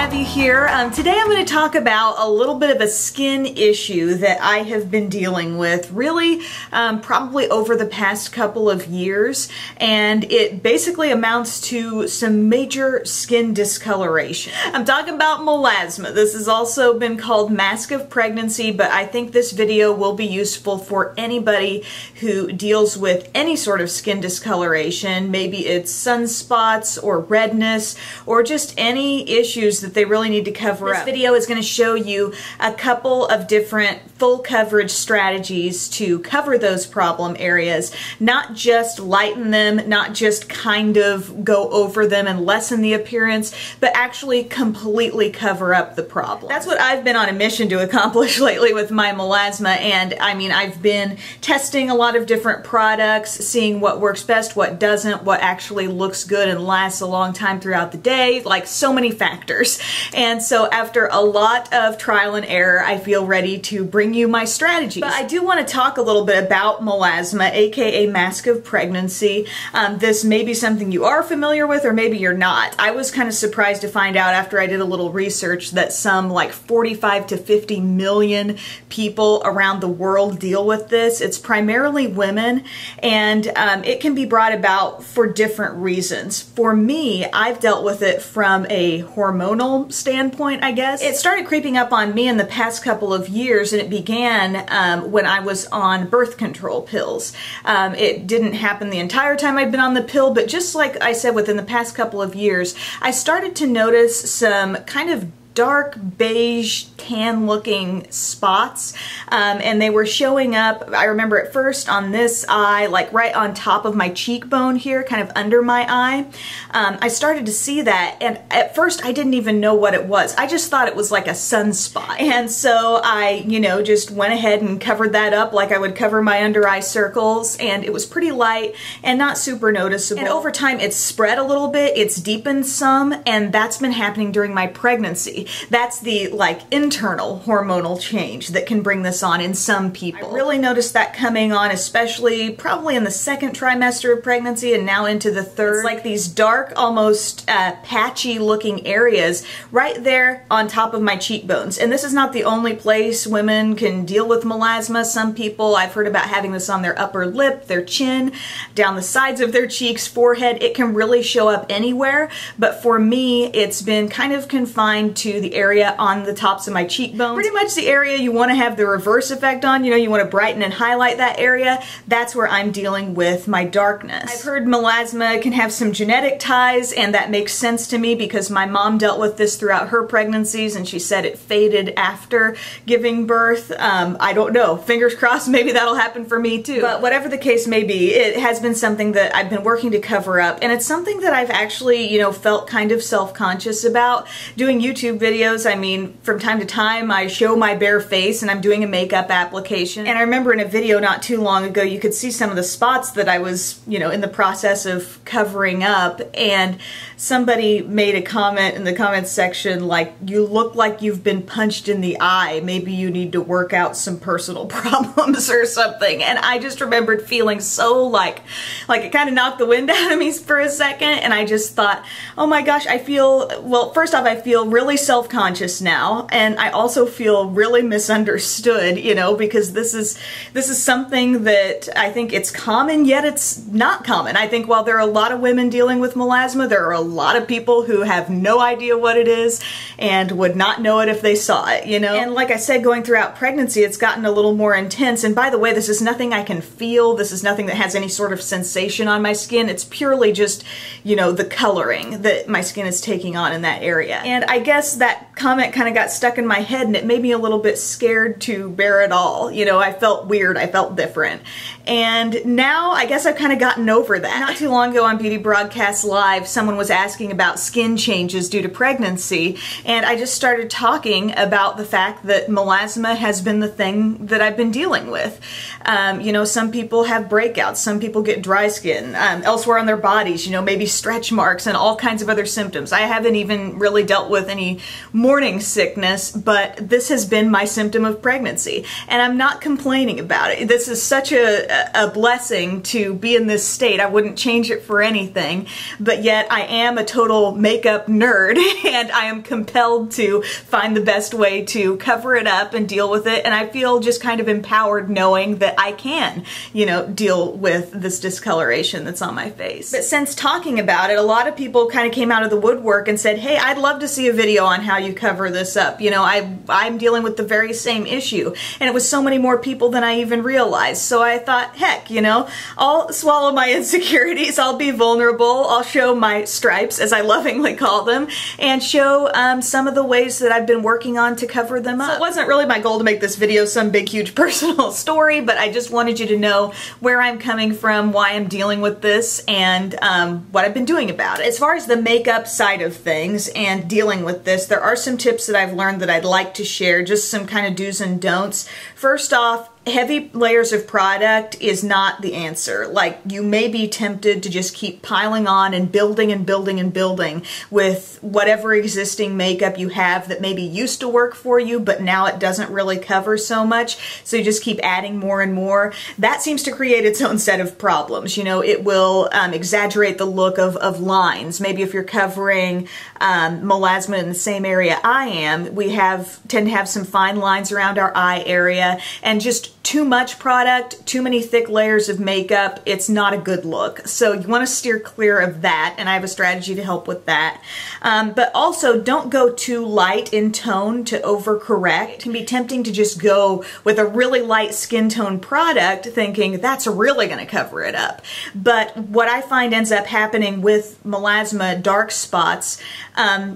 have you here. Today I'm going to talk about a little bit of a skin issue that I have been dealing with really probably over the past couple of years, and it basically amounts to some major skin discoloration. I'm talking about melasma. This has also been called mask of pregnancy, but I think this video will be useful for anybody who deals with any sort of skin discoloration. Maybe it's sunspots or redness or just any issues that they really need to cover up. This video is going to show you a couple of different full coverage strategies to cover those problem areas, not just lighten them, not just kind of go over them and lessen the appearance, but actually completely cover up the problem. That's what I've been on a mission to accomplish lately with my melasma, and I mean, I've been testing a lot of different products, seeing what works best, what doesn't, what actually looks good and lasts a long time throughout the day, like so many factors. And so after a lot of trial and error, I feel ready to bring you my strategies. But I do want to talk a little bit about melasma, aka mask of pregnancy. This may be something you are familiar with, or maybe you're not. I was kind of surprised to find out after I did a little research that some like 45 to 50 million people around the world deal with this. It's primarily women, and it can be brought about for different reasons. For me, I've dealt with it from a hormonal standpoint, I guess. It started creeping up on me in the past couple of years, and it began when I was on birth control pills. It didn't happen the entire time I'd been on the pill, but just like I said, within the past couple of years, I started to notice some kind of dark beige tan looking spots, and they were showing up, I remember at first on this eye, like right on top of my cheekbone here, kind of under my eye. I started to see that, and at first I didn't even know what it was. I just thought it was like a sunspot, and so I, you know, just went ahead and covered that up like I would cover my under eye circles, and it was pretty light and not super noticeable. And over time it's spread a little bit, it's deepened some, and that's been happening during my pregnancy. That's the like internal hormonal change that can bring this on in some people. I really noticed that coming on, especially probably in the second trimester of pregnancy and now into the third. It's like these dark, almost patchy looking areas right there on top of my cheekbones. And this is not the only place women can deal with melasma. Some people, I've heard about having this on their upper lip, their chin, down the sides of their cheeks, forehead. It can really show up anywhere, but for me, it's been kind of confined to the area on the tops of my cheekbones. Pretty much the area you want to have the reverse effect on, you know, you want to brighten and highlight that area. That's where I'm dealing with my darkness. I've heard melasma can have some genetic ties, and that makes sense to me because my mom dealt with this throughout her pregnancies, and she said it faded after giving birth. I don't know. Fingers crossed, maybe that'll happen for me too. But whatever the case may be, it has been something that I've been working to cover up, and it's something that I've actually, you know, felt kind of self-conscious about. Doing YouTube videos, I mean, from time to time I show my bare face and I'm doing a makeup application, and I remember in a video not too long ago you could see some of the spots that I was, you know, in the process of covering up, and somebody made a comment in the comments section like, you look like you've been punched in the eye, maybe you need to work out some personal problems or something. And I just remembered feeling so like it kind of knocked the wind out of me for a second, and I just thought, oh my gosh, I feel, well, first off, I feel really self-conscious now, and I also feel really misunderstood, you know, because this is something that I think it's common, yet it's not common. I think while there are a lot of women dealing with melasma, there are a lot of people who have no idea what it is and would not know it if they saw it, you know? And like I said, going throughout pregnancy, it's gotten a little more intense, and by the way, this is nothing I can feel, this is nothing that has any sort of sensation on my skin, it's purely just, you know, the coloring that my skin is taking on in that area. And I guess that comment kind of got stuck in my head, and it made me a little bit scared to bear it all. You know, I felt weird, I felt different. And now I guess I've kind of gotten over that. Not too long ago on Beauty Broadcast Live, someone was asking about skin changes due to pregnancy, and I just started talking about the fact that melasma has been the thing that I've been dealing with. You know, some people have breakouts, some people get dry skin, elsewhere on their bodies, you know, maybe stretch marks and all kinds of other symptoms. I haven't even really dealt with any morning sickness, but this has been my symptom of pregnancy, and I'm not complaining about it. This is such a blessing to be in this state. I wouldn't change it for anything, but yet I am a total makeup nerd and I am compelled to find the best way to cover it up and deal with it, and I feel just kind of empowered knowing that I can, you know, deal with this discoloration that's on my face. But since talking about it, a lot of people kind of came out of the woodwork and said, hey, I'd love to see a video on how you cover this up. You know, I'm dealing with the very same issue, and it was so many more people than I even realized. So I thought, heck, you know, I'll swallow my insecurities, I'll be vulnerable, I'll show my stripes, as I lovingly call them, and show some of the ways that I've been working on to cover them up. So it wasn't really my goal to make this video some big huge personal story, but I just wanted you to know where I'm coming from, why I'm dealing with this, and what I've been doing about it. As far as the makeup side of things and dealing with this, there are some tips that I've learned that I'd like to share, just some kind of do's and don'ts. First off, heavy layers of product is not the answer. Like, you may be tempted to just keep piling on and building and building and building with whatever existing makeup you have that maybe used to work for you, but now it doesn't really cover so much, so you just keep adding more and more. That seems to create its own set of problems. You know, it will exaggerate the look of lines. Maybe if you're covering melasma in the same area I am, we tend to have some fine lines around our eye area, and just too much product, too many thick layers of makeup, it's not a good look. So you want to steer clear of that, and I have a strategy to help with that. But also, don't go too light in tone to overcorrect. It can be tempting to just go with a really light skin tone product thinking that's really going to cover it up. But what I find ends up happening with melasma dark spots,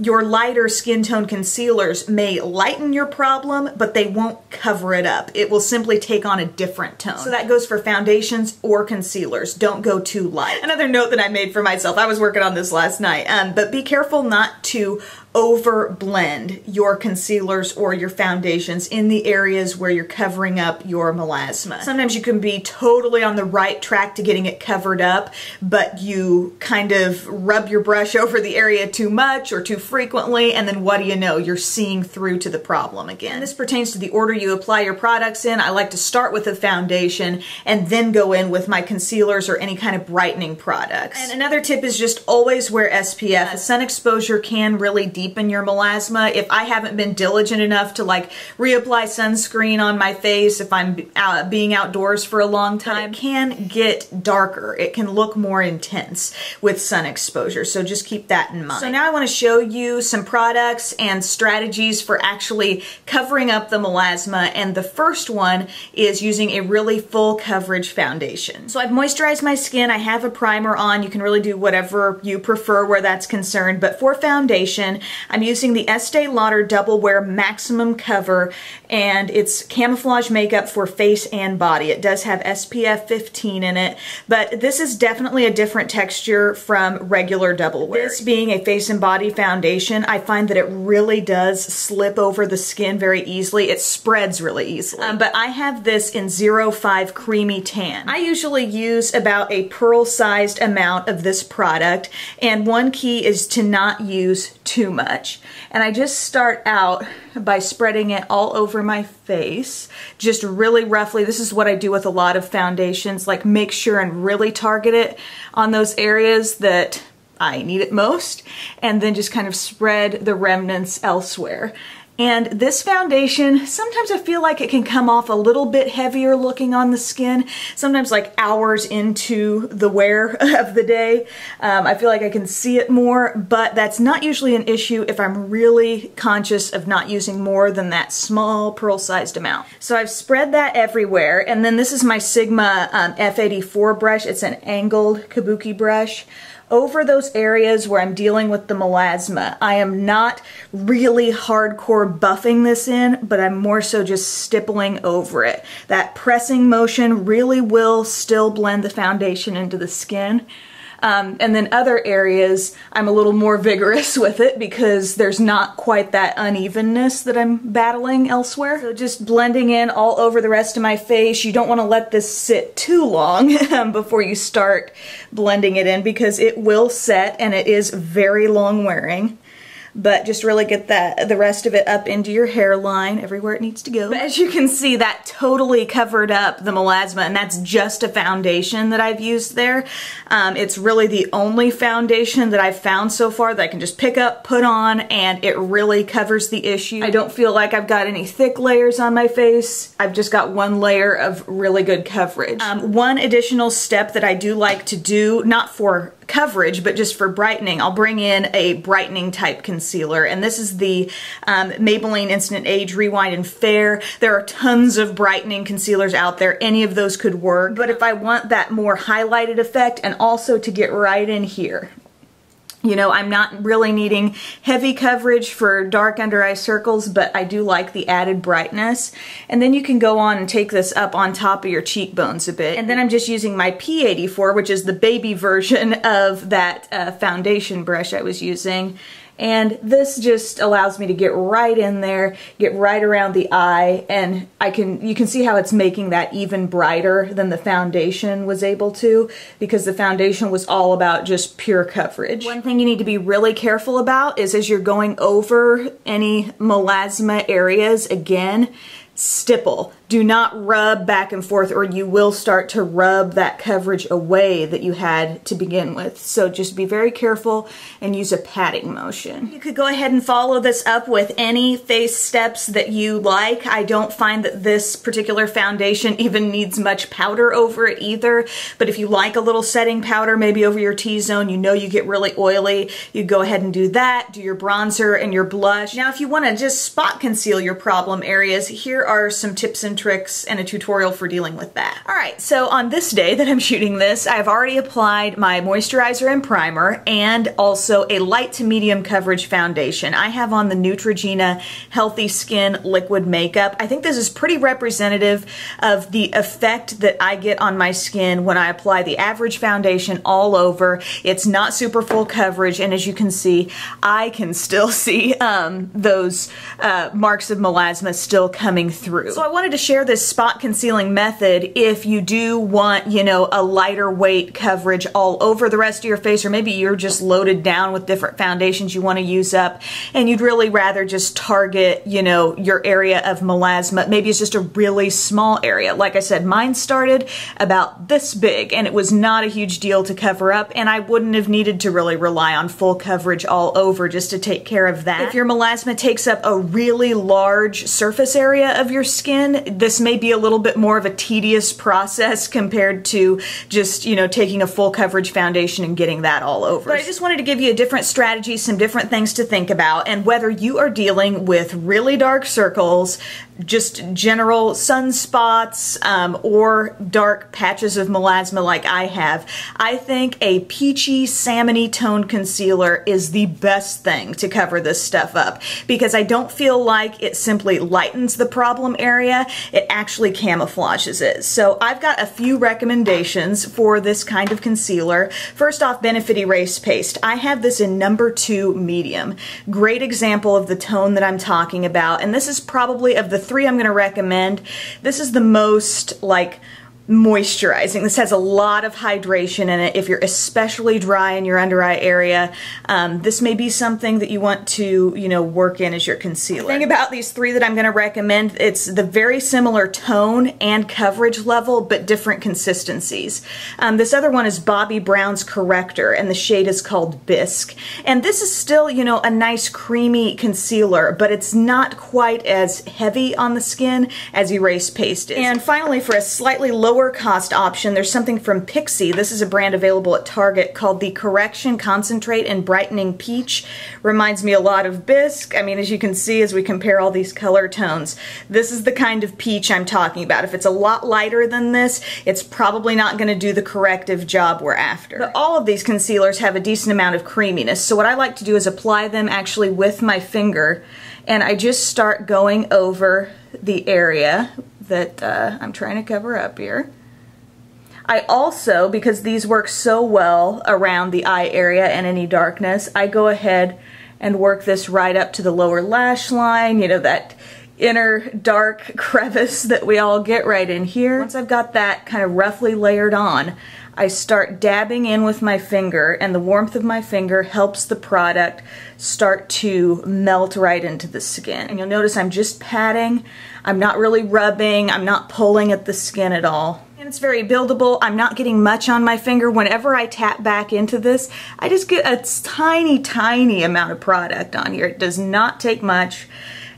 your lighter skin tone concealers may lighten your problem, but they won't cover it up. It will simply take on a different tone. So that goes for foundations or concealers. Don't go too light. Another note that I made for myself, I was working on this last night, but be careful not to over blend your concealers or your foundations in the areas where you're covering up your melasma. Sometimes you can be totally on the right track to getting it covered up, but you kind of rub your brush over the area too much or too frequently, and then what do you know, you're seeing through to the problem again. And this pertains to the order you apply your products in. I like to start with a foundation and then go in with my concealers or any kind of brightening products. And another tip is just always wear SPF. Sun exposure can really deepen your melasma. If I haven't been diligent enough to like reapply sunscreen on my face, if I'm being outdoors for a long time, it can get darker. It can look more intense with sun exposure, so just keep that in mind. So now I want to show you some products and strategies for actually covering up the melasma, and the first one is using a really full coverage foundation. So I've moisturized my skin, I have a primer on, you can really do whatever you prefer where that's concerned, but for foundation, I'm using the Estee Lauder Double Wear Maximum Cover, and it's camouflage makeup for face and body. It does have SPF 15 in it, but this is definitely a different texture from regular Double Wear. This being a face and body foundation, I find that it really does slip over the skin very easily. It spreads really easily. But I have this in 05 Creamy Tan. I usually use about a pearl-sized amount of this product, and one key is to not use too much. And I just start out by spreading it all over my face, just really roughly. This is what I do with a lot of foundations, like make sure and really target it on those areas that I need it most, and then just kind of spread the remnants elsewhere. And this foundation, sometimes I feel like it can come off a little bit heavier looking on the skin, sometimes like hours into the wear of the day. I feel like I can see it more, but that's not usually an issue if I'm really conscious of not using more than that small pearl-sized amount. So I've spread that everywhere, and then this is my Sigma F84 brush. It's an angled kabuki brush. Over those areas where I'm dealing with the melasma, I am not really hardcore buffing this in, but I'm more so just stippling over it. That pressing motion really will still blend the foundation into the skin. And then other areas, I'm a little more vigorous with it because there's not quite that unevenness that I'm battling elsewhere. So just blending in all over the rest of my face. You don't want to let this sit too long before you start blending it in because it will set and it is very long wearing. but just really get the rest of it up into your hairline, everywhere it needs to go. But as you can see, that totally covered up the melasma, and that's just a foundation that I've used there. It's really the only foundation that I've found so far that I can just pick up, put on, and it really covers the issue. I don't feel like I've got any thick layers on my face. I've just got one layer of really good coverage. One additional step that I do like to do, not for coverage, but just for brightening, I'll bring in a brightening type concealer, and this is the Maybelline Instant Age Rewind and Fair. There are tons of brightening concealers out there. Any of those could work, but if I want that more highlighted effect and also to get right in here, you know, I'm not really needing heavy coverage for dark under eye circles, but I do like the added brightness. And then you can go on and take this up on top of your cheekbones a bit. And then I'm just using my P84, which is the baby version of that foundation brush I was using. And this just allows me to get right in there, get right around the eye, and you can see how it's making that even brighter than the foundation was able to, because the foundation was all about just pure coverage. One thing you need to be really careful about is as you're going over any melasma areas, again, stipple. Do not rub back and forth, or you will start to rub that coverage away that you had to begin with. So just be very careful and use a patting motion. You could go ahead and follow this up with any face steps that you like. I don't find that this particular foundation even needs much powder over it either, but if you like a little setting powder maybe over your T-zone, you know you get really oily, you go ahead and do that. Do your bronzer and your blush. Now if you want to just spot conceal your problem areas, here are some tips and tricks and a tutorial for dealing with that. Alright, so on this day that I'm shooting this, I've already applied my moisturizer and primer and also a light to medium coverage foundation. I have on the Neutrogena Healthy Skin Liquid Makeup. I think this is pretty representative of the effect that I get on my skin when I apply the average foundation all over. It's not super full coverage, and as you can see, I can still see those marks of melasma still coming through. So I wanted to share this spot concealing method if you do want, you know, a lighter weight coverage all over the rest of your face, or maybe you're just loaded down with different foundations you want to use up and you'd really rather just target, you know, your area of melasma. Maybe it's just a really small area. Like I said, mine started about this big and it was not a huge deal to cover up, and I wouldn't have needed to really rely on full coverage all over just to take care of that. If your melasma takes up a really large surface area of your skin, this may be a little bit more of a tedious process compared to just, you know, taking a full coverage foundation and getting that all over. But I just wanted to give you a different strategy, some different things to think about, and whether you are dealing with really dark circles, just general sunspots, or dark patches of melasma like I have, I think a peachy salmony toned concealer is the best thing to cover this stuff up, because I don't feel like it simply lightens the problem area, it actually camouflages it. So I've got a few recommendations for this kind of concealer. First off, Benefit Erase Paste. I have this in number 2 medium. Great example of the tone that I'm talking about, and this is probably, of the 3 I'm going to recommend, this is the most like moisturizing. This has a lot of hydration in it. If you're especially dry in your under eye area, this may be something that you want to, you know, work in as your concealer. The thing about these 3 that I'm going to recommend, it's the very similar tone and coverage level, but different consistencies. This other one is Bobbi Brown's Corrector, and the shade is called Bisque. And this is still, you know, a nice creamy concealer, but it's not quite as heavy on the skin as Erase Paste is. And finally, for a slightly lower cost option, there's something from Pixi. This is a brand available at Target called the Correction Concentrate and Brightening Peach. Reminds me a lot of Bisque. I mean, as you can see as we compare all these color tones, this is the kind of peach I'm talking about. If it's a lot lighter than this, it's probably not going to do the corrective job we're after. But all of these concealers have a decent amount of creaminess, so what I like to do is apply them actually with my finger, and I just start going over the area that I'm trying to cover up here. I also, because these work so well around the eye area and any darkness, I go ahead and work this right up to the lower lash line, you know, that inner dark crevice that we all get right in here. Once I've got that kind of roughly layered on, I start dabbing in with my finger, and the warmth of my finger helps the product start to melt right into the skin. And you'll notice I'm just patting, I'm not really rubbing, I'm not pulling at the skin at all. And it's very buildable. I'm not getting much on my finger. Whenever I tap back into this, I just get a tiny, tiny amount of product on here. It does not take much.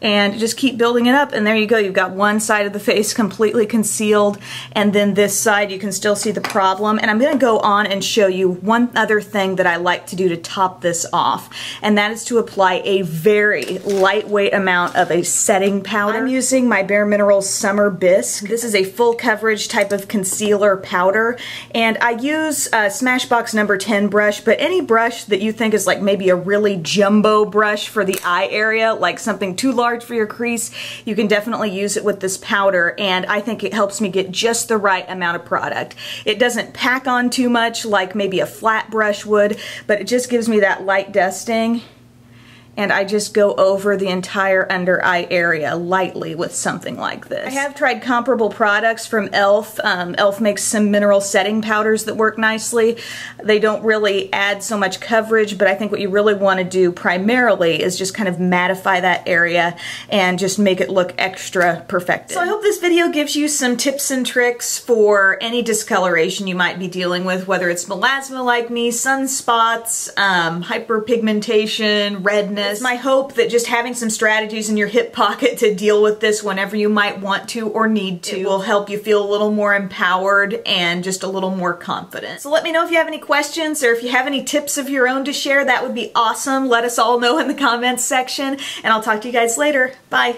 And just keep building it up, and there you go. You've got one side of the face completely concealed, and then this side you can still see the problem. And I'm going to go on and show you one other thing that I like to do to top this off, and that is to apply a very lightweight amount of a setting powder. I'm using my Bare Minerals Summer Bisque. This is a full coverage type of concealer powder, and I use Smashbox number 10 brush, but any brush that you think is like maybe a really jumbo brush for the eye area, like something too large for your crease, you can definitely use it with this powder, and I think it helps me get just the right amount of product. It doesn't pack on too much like maybe a flat brush would, but it just gives me that light dusting. And I just go over the entire under eye area lightly with something like this. I have tried comparable products from e.l.f. e.l.f. makes some mineral setting powders that work nicely. They don't really add so much coverage, but I think what you really want to do primarily is just kind of mattify that area and just make it look extra perfected. So I hope this video gives you some tips and tricks for any discoloration you might be dealing with, whether it's melasma like me, sunspots, hyperpigmentation, redness. It's my hope that just having some strategies in your hip pocket to deal with this whenever you might want to or need to will help you feel a little more empowered and just a little more confident. So let me know if you have any questions or if you have any tips of your own to share. That would be awesome. Let us all know in the comments section, and I'll talk to you guys later. Bye.